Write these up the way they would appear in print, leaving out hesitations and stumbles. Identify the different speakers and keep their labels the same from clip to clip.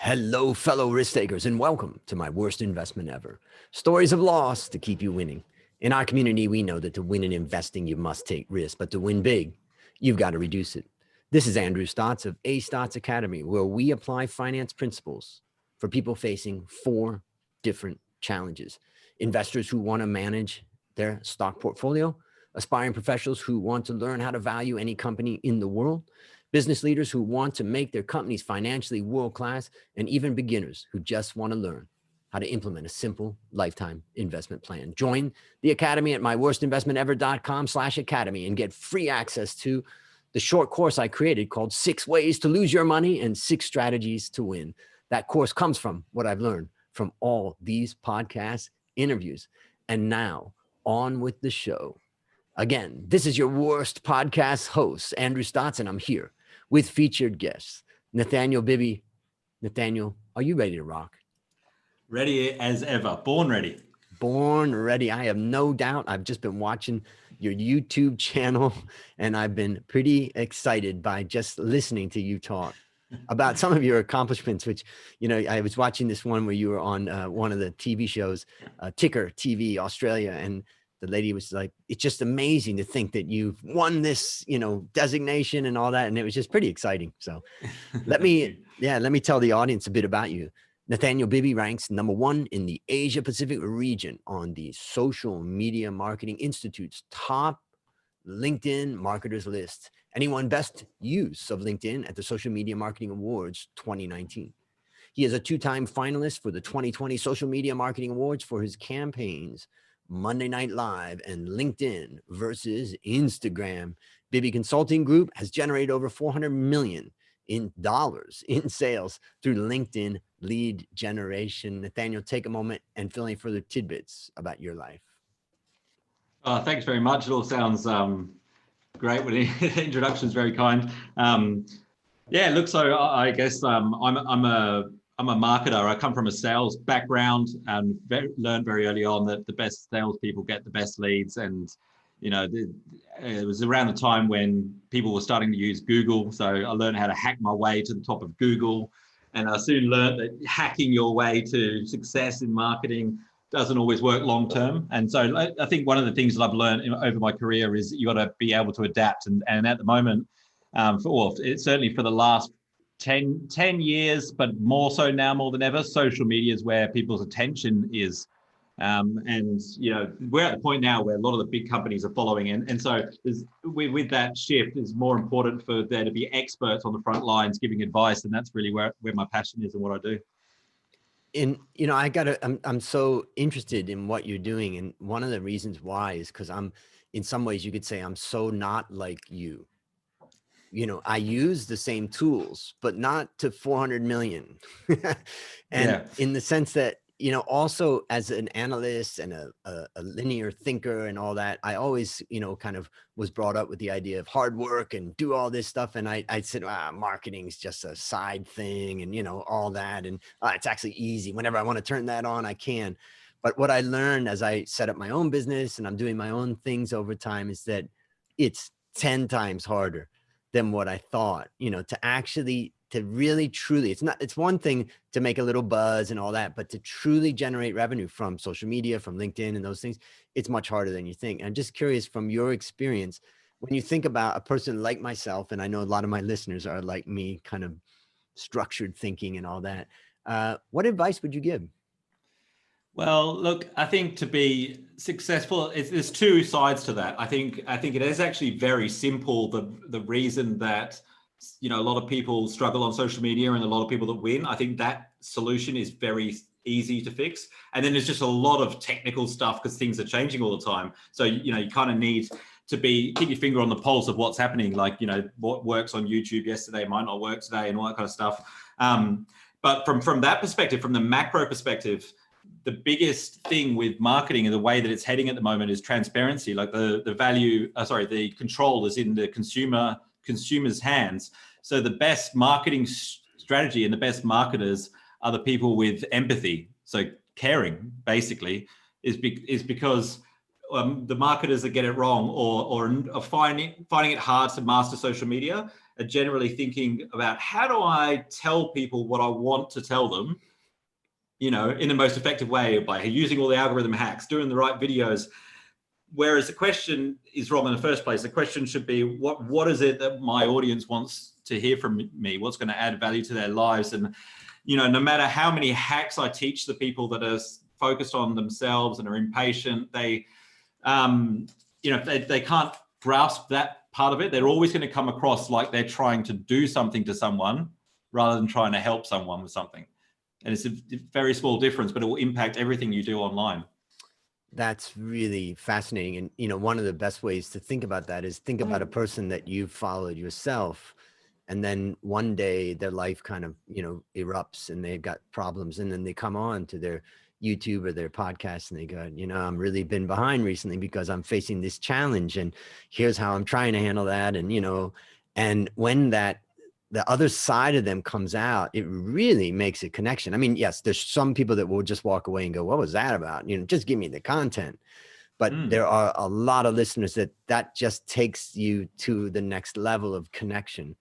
Speaker 1: Hello, fellow risk takers, and welcome to my worst investment ever. Stories of loss to keep you winning. In our community, we know that to win in investing, you must take risk, but to win big, you've got to reduce it. This is Andrew Stotts of A Stotts Academy, where we apply finance principles for people facing four different challenges. Investors who want to manage their stock portfolio, aspiring professionals who want to learn how to value any company in the world, business leaders who want to make their companies financially world-class, and even beginners who just want to learn how to implement a simple lifetime investment plan. Join the Academy at myworstinvestmentever.com/academy and get free access to the short course I created called 6 Ways to Lose Your Money and 6 Strategies to Win. That course comes from what I've learned from all these podcast interviews. And now on with the show. Again, this is your worst podcast host, Andrew Stotts, and I'm here with featured guests, Nathanial Bibby. Nathanial, are you ready to rock?
Speaker 2: Ready as ever. Born ready.
Speaker 1: Born ready. I have no doubt. I've just been watching your YouTube channel, and I've been pretty excited by just listening to you talk about some of your accomplishments, which, you know, I was watching this one where you were on one of the TV shows, Ticker TV Australia, and the lady was like, it's just amazing to think that you've won this, you know, designation and all that. And it was just pretty exciting. So let me tell the audience a bit about you. Nathanial Bibby ranks #1 in the Asia Pacific region on the Social Media Marketing Institute's top LinkedIn marketers list. And he won best use of LinkedIn at the Social Media Marketing Awards 2019. He is a 2-time finalist for the 2020 Social Media Marketing Awards for his campaigns Monday Night Live and LinkedIn versus Instagram. Bibby Consulting Group has generated over $400 million in sales through LinkedIn lead generation. Nathanial, take a moment and fill in further tidbits about your life.
Speaker 2: Thanks very much. It all sounds great. The introduction is very kind. So I guess I'm a marketer. I come from a sales background and learned very early on that the best salespeople get the best leads. And, you know, it was around the time when people were starting to use Google. So I learned how to hack my way to the top of Google. And I soon learned that hacking your way to success in marketing doesn't always work long term. And so I think one of the things that I've learned over my career is that you got to be able to adapt. And at the moment, certainly for the last 10 years, but more so now more than ever, social media is where people's attention is. And, you know, we're at the point now where a lot of the big companies are following. And so with that shift, it's more important for there to be experts on the front lines giving advice. And that's really where my passion is and what I do.
Speaker 1: And, you know, I'm so interested in what you're doing. And one of the reasons why is because in some ways you could say I'm so not like you. You know, I use the same tools, but not to 400 million. In the sense that, you know, also as an analyst and a linear thinker and all that, I always, you know, kind of was brought up with the idea of hard work and do all this stuff. And I said, marketing is just a side thing and, you know, all that. And it's actually easy. Whenever I want to turn that on, I can. But what I learned as I set up my own business and I'm doing my own things over time is that it's 10 times harder than what I thought, you know, to really truly, it's one thing to make a little buzz and all that, but to truly generate revenue from social media, from LinkedIn and those things, it's much harder than you think. And I'm just curious from your experience, when you think about a person like myself, and I know a lot of my listeners are like me, kind of structured thinking and all that, what advice would you give?
Speaker 2: Well, look, I think to be successful, there's two sides to that. I think it is actually very simple. The reason that, you know, a lot of people struggle on social media and a lot of people that win, I think that solution is very easy to fix. And then there's just a lot of technical stuff because things are changing all the time. So, you know, you kind of need to keep your finger on the pulse of what's happening. Like, you know, what works on YouTube yesterday might not work today and all that kind of stuff. But from that perspective, from the macro perspective, the biggest thing with marketing and the way that it's heading at the moment is transparency. Like the control is in the consumer's hands. So the best marketing strategy and the best marketers are the people with empathy. So caring, basically, is because the marketers that get it wrong or are finding it hard to master social media are generally thinking about, how do I tell people what I want to tell them, in the most effective way, by using all the algorithm hacks, doing the right videos. Whereas the question is wrong in the first place. The question should be, what is it that my audience wants to hear from me? What's going to add value to their lives? And, no matter how many hacks I teach the people that are focused on themselves and are impatient, they if they can't grasp that part of it, they're always going to come across like they're trying to do something to someone rather than trying to help someone with something. And it's a very small difference, but it will impact everything you do online.
Speaker 1: That's really fascinating. And, one of the best ways to think about that is think about a person that you've followed yourself. And then one day their life kind of, erupts and they've got problems. And then they come on to their YouTube or their podcast and they go, I'm really been behind recently because I'm facing this challenge. And here's how I'm trying to handle that. And, and when the other side of them comes out, it really makes a connection. I mean, yes, there's some people that will just walk away and go, what was that about? Just give me the content. But there are a lot of listeners that just takes you to the next level of connection.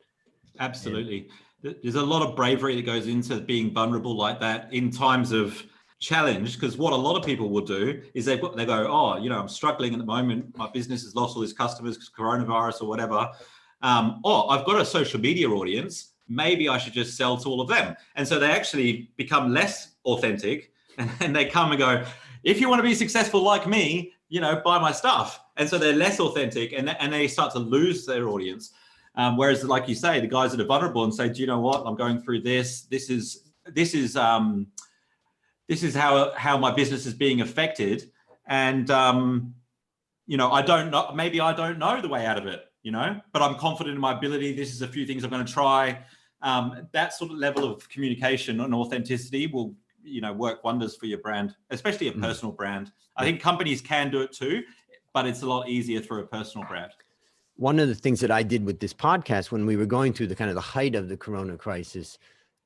Speaker 2: Absolutely. There's a lot of bravery that goes into being vulnerable like that in times of challenge, because what a lot of people will do is they go, oh, I'm struggling at the moment. My business has lost all its customers because coronavirus or whatever. I've got a social media audience. Maybe I should just sell to all of them. And so they actually become less authentic and they come and go, if you want to be successful like me, buy my stuff. And so they're less authentic and they start to lose their audience. Whereas, like you say, the guys that are vulnerable and say, do you know what? I'm going through this. This is how my business is being affected. And, I don't know, maybe I don't know the way out of it, but I'm confident in my ability. This is a few things I'm going to try. That sort of level of communication and authenticity will, work wonders for your brand, especially a personal brand. I think companies can do it too, but it's a lot easier through a personal brand.
Speaker 1: One of the things that I did with this podcast when we were going through the kind of the height of the Corona crisis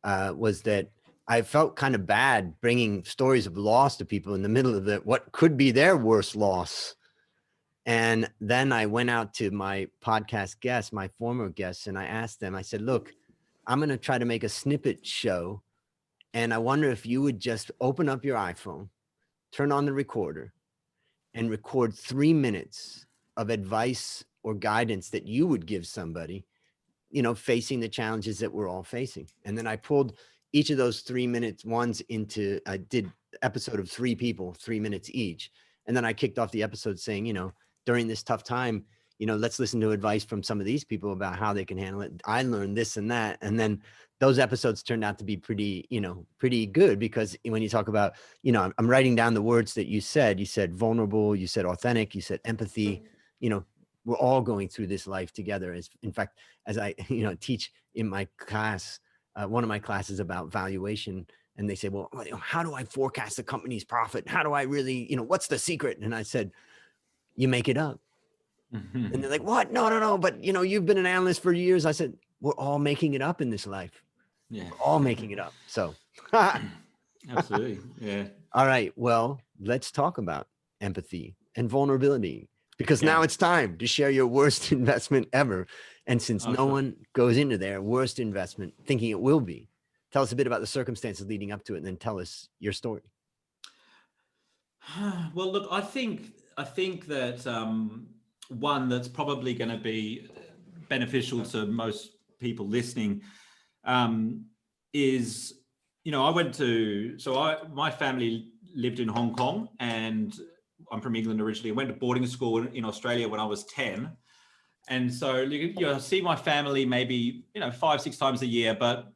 Speaker 1: was that I felt kind of bad bringing stories of loss to people in the middle of what could be their worst loss. And then I went out to my podcast guests, my former guests, and I asked them, I said, look, I'm going to try to make a snippet show. And I wonder if you would just open up your iPhone, turn on the recorder, and record 3 minutes of advice or guidance that you would give somebody, facing the challenges that we're all facing. And then I pulled each of those 3 minutes ones I did episode of 3 people, 3 minutes each. And then I kicked off the episode saying, during this tough time, let's listen to advice from some of these people about how they can handle it. I learned this and that. And then those episodes turned out to be pretty good, because when you talk about, I'm writing down the words that you said vulnerable, you said authentic, you said empathy, we're all going through this life together. In fact, as I, teach in my class, one of my classes about valuation, and they say, well, how do I forecast a company's profit? How do I really, what's the secret? And I said, you make it up. And they're like, what? No. But, you've been an analyst for years. I said, we're all making it up in this life. Yeah. We're all making it up. So.
Speaker 2: Absolutely. Yeah.
Speaker 1: All right. Well, let's talk about empathy and vulnerability, because now it's time to share your worst investment ever. And since no one goes into their worst investment thinking it will be, tell us a bit about the circumstances leading up to it, and then tell us your story.
Speaker 2: Well, look, I think that one that's probably going to be beneficial to most people listening is, my family lived in Hong Kong, and I'm from England originally. I went to boarding school in Australia when I was 10. And so, I see my family maybe, 5-6 times a year, but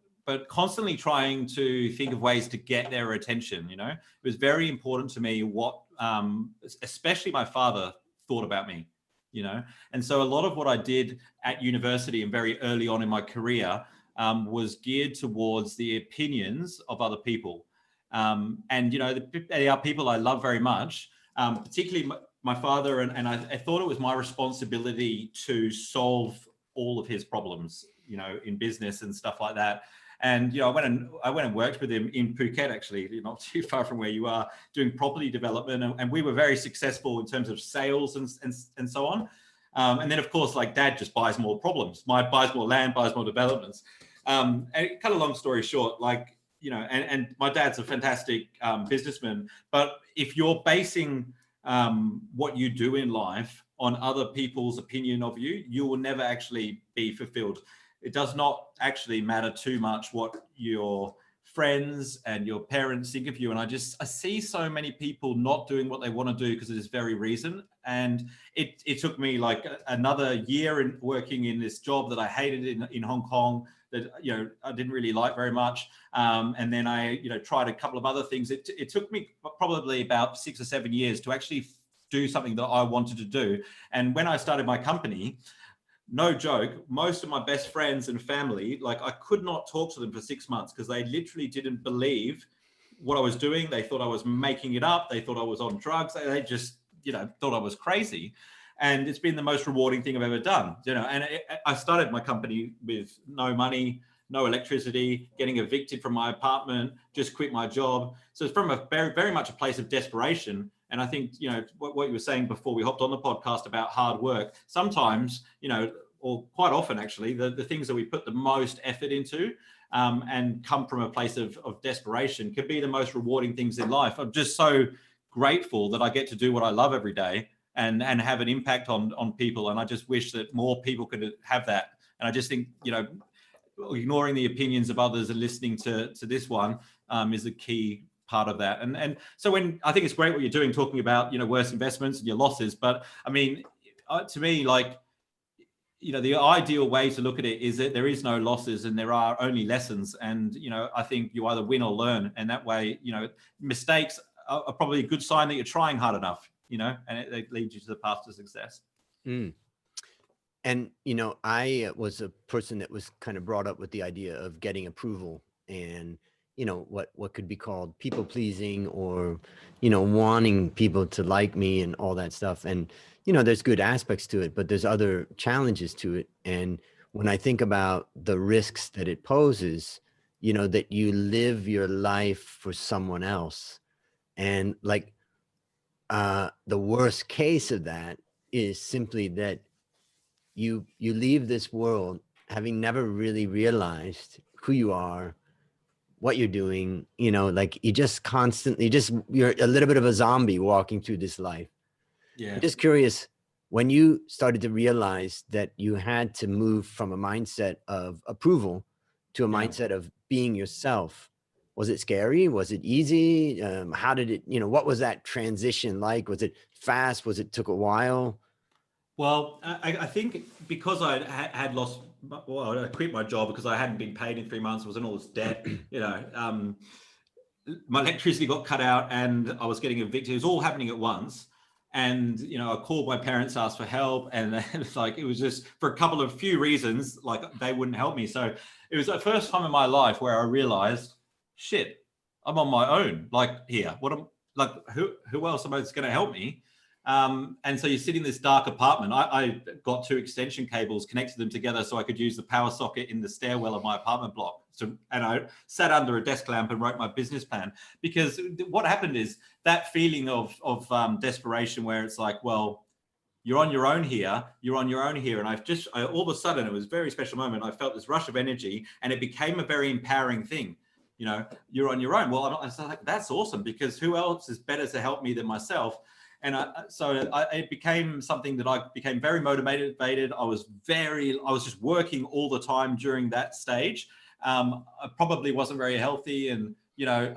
Speaker 2: constantly trying to think of ways to get their attention. It was very important to me what, especially my father thought about me, and so a lot of what I did at university and very early on in my career was geared towards the opinions of other people. And, they are people I love very much, particularly my father. And I thought it was my responsibility to solve all of his problems, you know, in business and stuff like that. And, you know, I went and worked with him in Phuket, actually, not too far from where you are, doing property development. And we were very successful in terms of sales and so on. And then, of course, like Dad just buys more problems, buys more land, buys more developments. And cut a long story short, like, you know, and my dad's a fantastic businessman, but if you're basing what you do in life on other people's opinion of you, you will never actually be fulfilled. It does not actually matter too much what your friends and your parents think of you. And I see so many people not doing what they want to do because of this very reason. And it took me like another year in working in this job that I hated in Hong Kong, that, you know, I didn't really like very much. And then I, you know, tried a couple of other things. It took me probably about 6 or 7 years to actually do something that I wanted to do. And when I started my company, no joke, most of my best friends and family, like I could not talk to them for 6 months because they literally didn't believe what I was doing. They thought I was making it up. They thought I was on drugs. They just, you know, thought I was crazy. And it's been the most rewarding thing I've ever done, you know. And I started my company with no money, no electricity, getting evicted from my apartment, just quit my job. So it's from a very, very much a place of desperation. And I think, you know, what you were saying before we hopped on the podcast about hard work, sometimes, you know, or quite often actually, the things that we put the most effort into and come from a place of desperation could be the most rewarding things in life. I'm just so grateful that I get to do what I love every day and have an impact on people. And I just wish that more people could have that. And I just think, you know, ignoring the opinions of others and listening to this one is a key part of that. And so when I think it's great what you're doing, talking about, you know, worse investments and your losses, but I mean, to me, like, you know, the ideal way to look at it is that there is no losses and there are only lessons. And, you know, I think you either win or learn. And that way, you know, mistakes are probably a good sign that you're trying hard enough, you know, and it leads you to the path to success.
Speaker 1: Mm. And, you know, I was a person that was kind of brought up with the idea of getting approval and, you know, what could be called people pleasing, or, you know, wanting people to like me and all that stuff. And, you know, there's good aspects to it, but there's other challenges to it. And when I think about the risks that it poses, you know, that you live your life for someone else. And like the worst case of that is simply that you leave this world having never really realized who you are, what you're doing, you know, like you just constantly you're a little bit of a zombie walking through this life.
Speaker 2: Yeah.
Speaker 1: I'm just curious, when you started to realize that you had to move from a mindset of approval to a mindset of being yourself, was it scary? Was it easy? How did it, you know, what was that transition like? Was it fast? Was it took a while?
Speaker 2: Well, I think because I had lost, well, I quit my job because I hadn't been paid in 3 months. I was in all this debt, you know. My electricity got cut out and I was getting evicted. It was all happening at once. And, you know, I called my parents, asked for help. And it's like, it was just for a few reasons, like they wouldn't help me. So it was the first time in my life where I realized, shit, I'm on my own. Like here, who else am I going to help me? And so you sit in this dark apartment. I got 2 extension cables, connected them together so I could use the power socket in the stairwell of my apartment block. And I sat under a desk lamp and wrote my business plan, because what happened is that feeling of desperation where it's like, well, you're on your own here, you're on your own here. And all of a sudden, it was a very special moment. I felt this rush of energy and it became a very empowering thing. You know, you're on your own. Well, I was like, that's awesome, because who else is better to help me than myself? And it became something that I became very motivated. I was just working all the time during that stage. I probably wasn't very healthy, and, you know,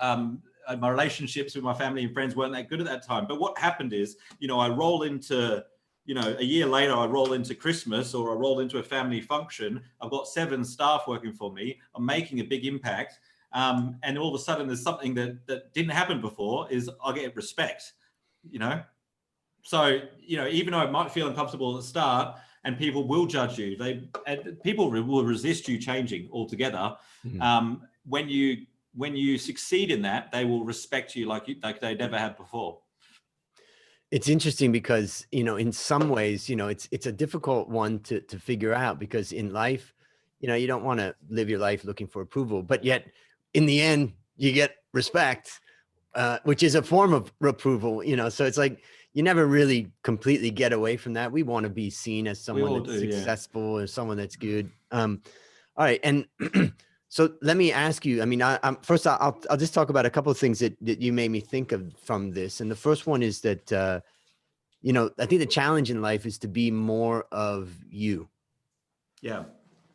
Speaker 2: my relationships with my family and friends weren't that good at that time. But what happened is, you know, I roll into, you know, a year later, I roll into Christmas, or I roll into a family function. I've got 7 staff working for me. I'm making a big impact. And all of a sudden there's something that didn't happen before, is I get respect, you know? So, you know, even though it might feel uncomfortable at the start and people will judge you, people will resist you changing altogether. Mm-hmm. When you succeed in that, they will respect you like they never have before.
Speaker 1: It's interesting because, you know, in some ways, you know, it's a difficult one to figure out, because in life, you don't want to live your life looking for approval, but yet in the end you get respect, which is a form of approval, so it's like you never really completely get away from that. We want to be seen as
Speaker 2: We
Speaker 1: someone
Speaker 2: all
Speaker 1: that's
Speaker 2: do, yeah.
Speaker 1: successful or someone that's good. All right, and so let me ask you. I mean, first I'll just talk about a couple of things that you made me think of from this. And the first one is that I think the challenge in life is to be more of you.
Speaker 2: Yeah.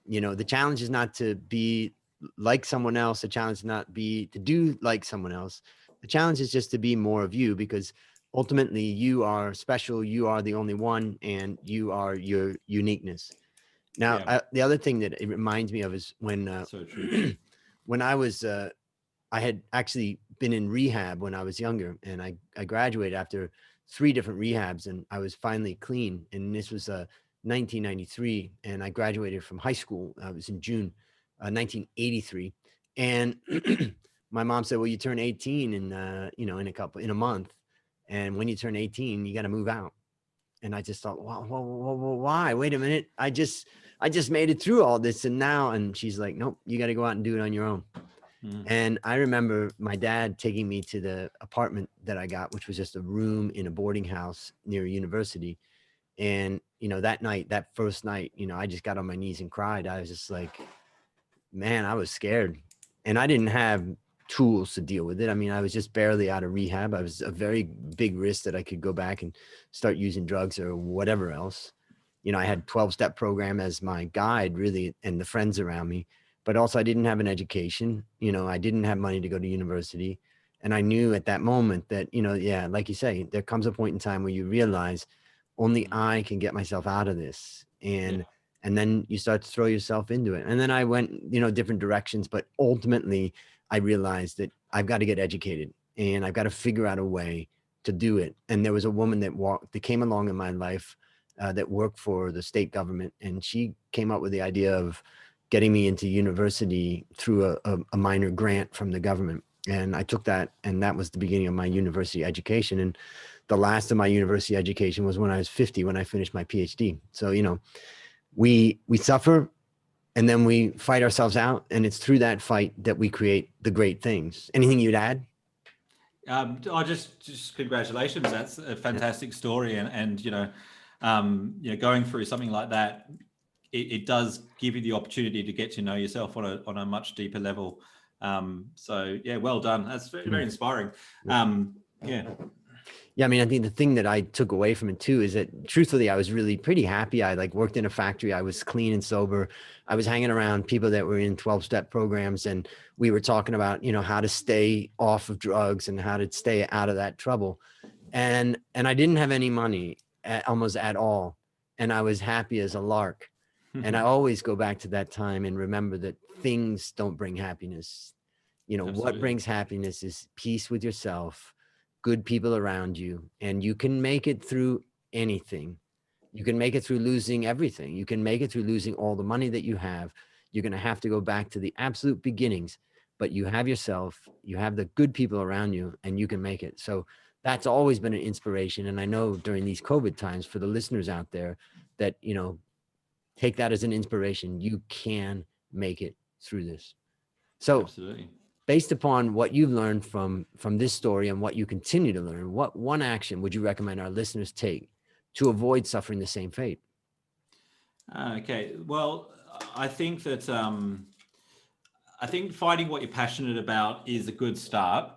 Speaker 1: The challenge is not to be like someone else. The challenge is not be to do like someone else. The challenge is just to be more of you, because ultimately you are special. You are the only one, and you are your uniqueness. Now,
Speaker 2: Yeah.
Speaker 1: the other thing that it reminds me of is when
Speaker 2: So true.
Speaker 1: when I had actually been in rehab when I was younger, and I graduated after 3 different rehabs, and I was finally clean. And this was 1993, and I graduated from high school. I was in June 1983, and my mom said, "Well, you turn 18 in a month, and when you turn 18, you got to move out." And I just thought, why? Wait a minute. I just made it through all this. And she's like, nope, you got to go out and do it on your own.
Speaker 2: Mm.
Speaker 1: And I remember my dad taking me to the apartment that I got, which was just a room in a boarding house near a university. And, that night, that first night, I just got on my knees and cried. I was just like, man, I was scared. And I didn't have tools to deal with it. I mean, I was just barely out of rehab. I was a very big risk that I could go back and start using drugs or whatever else. I had 12-step program as my guide, really, and the friends around me. But also I didn't have an education. I didn't have money to go to university. And I knew at that moment that, yeah, like you say, there comes a point in time where you realize only I can get myself out of this.
Speaker 2: Yeah.
Speaker 1: And then you start to throw yourself into it. And then I went, different directions, but ultimately I realized that I've got to get educated and I've got to figure out a way to do it. And there was a woman that came along in my life that worked for the state government, and she came up with the idea of getting me into university through a minor grant from the government. And I took that, and that was the beginning of my university education. And the last of my university education was when I was 50, when I finished my PhD. So, we suffer and then we fight ourselves out. And it's through that fight that we create the great things. Anything you'd add?
Speaker 2: I just congratulations. That's a
Speaker 1: Yeah.
Speaker 2: fantastic story, and going through something like that, it does give you the opportunity to get to know yourself on a much deeper level. So yeah, well done. That's very, very inspiring. Yeah.
Speaker 1: Yeah, I mean, I think the thing that I took away from it too is that truthfully, I was really pretty happy. I worked in a factory. I was clean and sober. I was hanging around people that were in 12-step programs, and we were talking about, how to stay off of drugs and how to stay out of that trouble. And I didn't have any money almost at all. And I was happy as a lark. And I always go back to that time and remember that things don't bring happiness. What
Speaker 2: Absolutely.
Speaker 1: brings happiness is peace with yourself, good people around you, and you can make it through anything. You can make it through losing everything. You can make it through losing all the money that you have. You're going to have to go back to the absolute beginnings, but you have yourself, you have the good people around you, and you can make it. So that's always been an inspiration. And I know during these COVID times, for the listeners out there, that, take that as an inspiration. You can make it through this. So
Speaker 2: Absolutely.
Speaker 1: based upon what you've learned from this story and what you continue to learn, what one action would you recommend our listeners take to avoid suffering the same fate?
Speaker 2: Okay. Well, I think that I think finding what you're passionate about is a good start,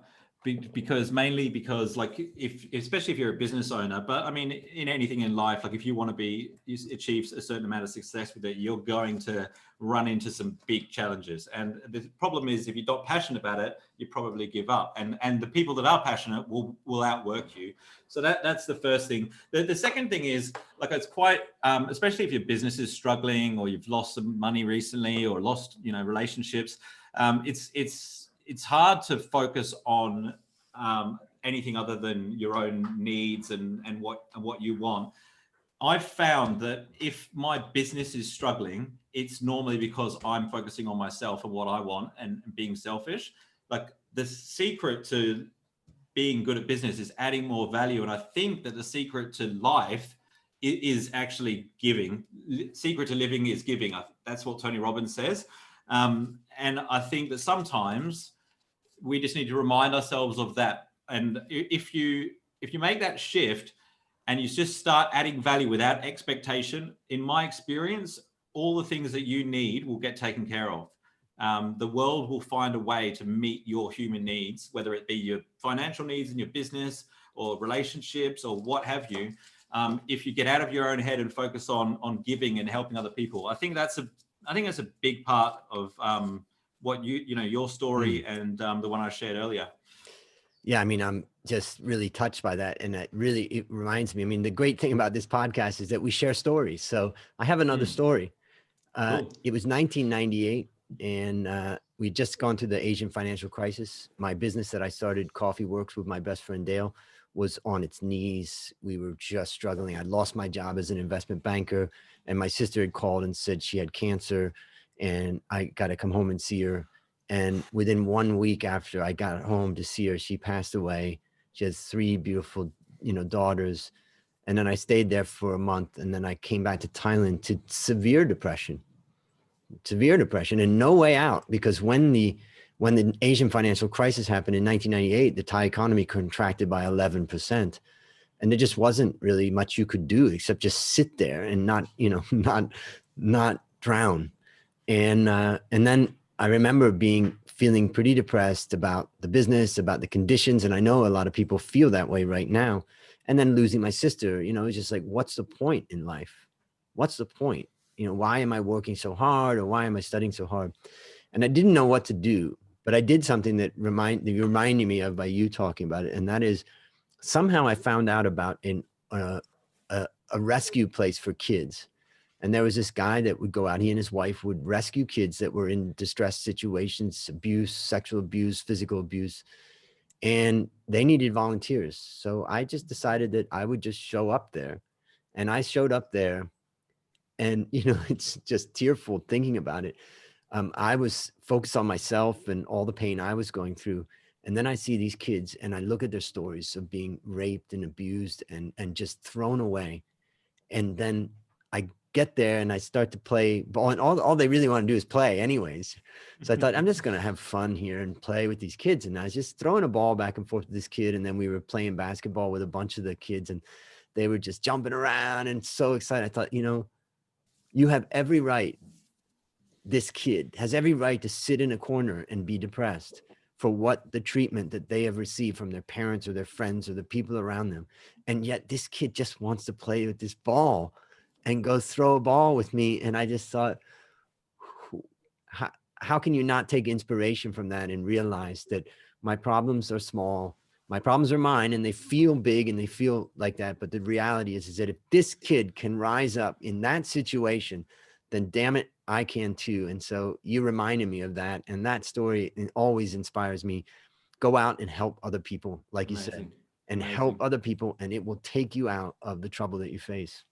Speaker 2: because mainly because, like, if especially if you're a business owner, but I mean in anything in life, like if you want to achieve a certain amount of success with it, you're going to run into some big challenges. And the problem is, if you're not passionate about it, you probably give up. And the people that are passionate will outwork you. So that's the first thing. The second thing is, like, it's quite especially if your business is struggling, or you've lost some money recently, or lost relationships. It's hard to focus on anything other than your own needs and what you want. I've found that if my business is struggling, it's normally because I'm focusing on myself and what I want, and being selfish. Like, the secret to being good at business is adding more value. And I think that the secret to life is actually giving. Secret to living is giving. That's what Tony Robbins says. And I think that sometimes we just need to remind ourselves of that. And if you make that shift and you just start adding value without expectation, in my experience, all the things that you need will get taken care of. The world will find a way to meet your human needs, whether it be your financial needs in your business or relationships or what have you. If you get out of your own head and focus on giving and helping other people, I think that's a big part of what your story and the one I shared earlier.
Speaker 1: Yeah, I mean, I'm just really touched by that. And it reminds me, I mean, the great thing about this podcast is that we share stories. So I have another story.
Speaker 2: Cool.
Speaker 1: It was 1998 and we'd just gone through the Asian financial crisis. My business that I started, Coffee Works, with my best friend Dale, was on its knees. We were just struggling. I'd lost my job as an investment banker, and my sister had called and said she had cancer and I got to come home and see her. And within 1 week after I got home to see her, she passed away. She has 3 beautiful, daughters. And then I stayed there for a month, and then I came back to Thailand to severe depression and no way out, because when the Asian financial crisis happened in 1998, the Thai economy contracted by 11%. And there just wasn't really much you could do except just sit there and not drown. And then I remember feeling pretty depressed about the business, about the conditions. And I know a lot of people feel that way right now. And then losing my sister, it's just like, what's the point in life? What's the point? Why am I working so hard, or why am I studying so hard? And I didn't know what to do, but I did something that you reminded me of by you talking about it. And that is, somehow I found out about a rescue place for kids. And there was this guy that would go out, he and his wife would rescue kids that were in distressed situations, abuse, sexual abuse, physical abuse, and they needed volunteers. So I just decided that I would just show up there. And I showed up there, and, it's just tearful thinking about it. I was focused on myself and all the pain I was going through. And then I see these kids and I look at their stories of being raped and abused and just thrown away. And then I get there and I start to play ball, and all they really want to do is play anyways. So I thought, I'm just going to have fun here and play with these kids. And I was just throwing a ball back and forth with this kid. And then we were playing basketball with a bunch of the kids, and they were just jumping around and so excited. I thought, you have every right. This kid has every right to sit in a corner and be depressed for what the treatment that they have received from their parents or their friends or the people around them. And yet this kid just wants to play with this ball and go throw a ball with me. And I just thought, how can you not take inspiration from that and realize that my problems are small, my problems are mine, and they feel big and they feel like that. But the reality is that if this kid can rise up in that situation, then damn it, I can too. And so you reminded me of that. And that story always inspires me. Go out and help other people, like you said, and help other people, and it will take you out of the trouble that you face.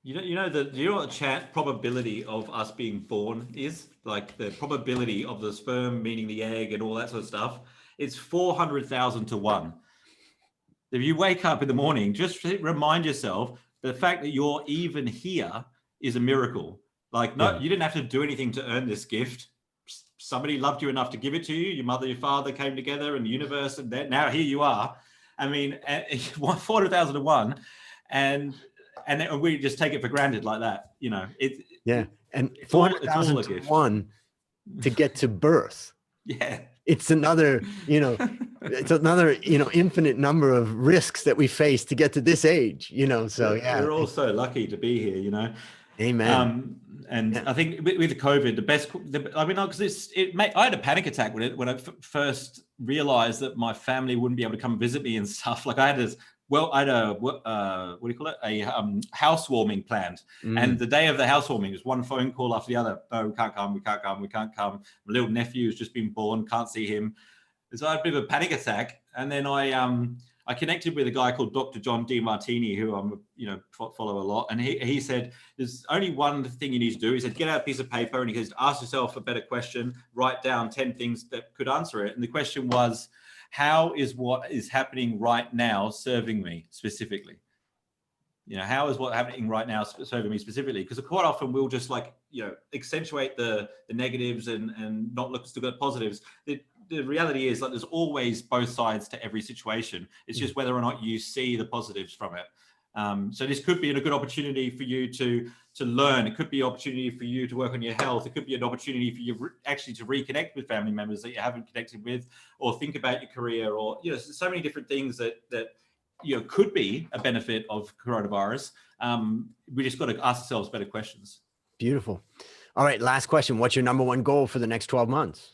Speaker 2: Do you know what the probability of us being born is? Like the probability of the sperm meeting the egg and all that sort of stuff. It's 400,000 to 1. If you wake up in the morning, just remind yourself the fact that you're even here is a miracle. Like, no, you didn't have to do anything to earn this gift. Somebody loved you enough to give it to you. Your mother, your father came together, and the universe, and now here you are. I mean, 400,000 to 1, and we just take it for granted like that.
Speaker 1: And 400,000 to 1 to get to birth.
Speaker 2: Yeah.
Speaker 1: It's another, infinite number of risks that we face to get to this age, so yeah.
Speaker 2: We're all so lucky to be here,
Speaker 1: Amen.
Speaker 2: And I think with the COVID, because I had a panic attack when I first realized that my family wouldn't be able to come visit me and stuff. Like I had what do you call it? A housewarming planned. And the day of the housewarming was one phone call after the other. Oh, we can't come. My little nephew has just been born. Can't see him. So I had a bit of a panic attack. And then I connected with a guy called Dr. John DeMartini, who I'm, follow a lot. And he said, there's only one thing you need to do. He said, get out a piece of paper, and he says, ask yourself a better question, write down 10 things that could answer it. And the question was, how is what is happening right now serving me specifically? You know, how is what happening right now serving me specifically? Because quite often we'll just accentuate the negatives and not look at positives. The reality is there's always both sides to every situation. It's just whether or not you see the positives from it. So this could be a good opportunity for you to learn. It could be an opportunity for you to work on your health. It could be an opportunity for you actually to reconnect with family members that you haven't connected with, or think about your career, or so many different things that could be a benefit of coronavirus. We just got to ask ourselves better questions.
Speaker 1: Beautiful. All right, last question. What's your number one goal for the next 12 months?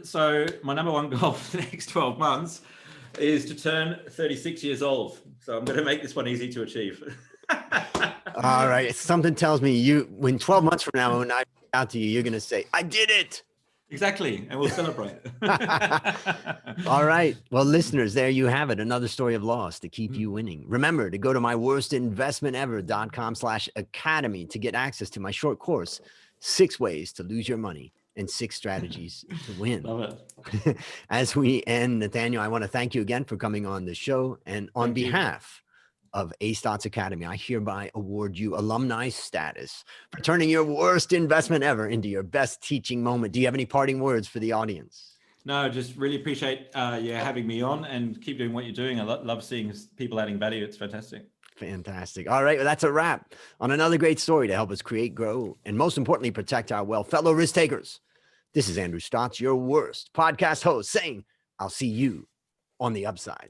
Speaker 2: So my number one goal for the next 12 months is to turn 36 years old. So I'm going to make this one easy to achieve.
Speaker 1: All right. Something tells me when 12 months from now, when I reach out to you, you're going to say, I did it.
Speaker 2: Exactly. And we'll celebrate.
Speaker 1: All right. Well, listeners, there you have it. Another story of loss to keep you winning. Remember to go to myworstinvestmentever.com/academy to get access to my short course, 6 Ways to Lose Your Money and 6 Strategies to Win.
Speaker 2: Love it.
Speaker 1: As we end, Nathaniel, I want to thank you again for coming on the show. And on behalf of A Stotts Academy, I hereby award you alumni status for turning your worst investment ever into your best teaching moment. Do you have any parting words for the audience?
Speaker 2: No, just really appreciate you having me on, and keep doing what you're doing. I love seeing people adding value. It's fantastic.
Speaker 1: Fantastic. All right. Well, that's a wrap on another great story to help us create, grow, and most importantly, protect our wealth. Fellow risk takers, this is Andrew Stotts, your worst podcast host, saying I'll see you on the upside.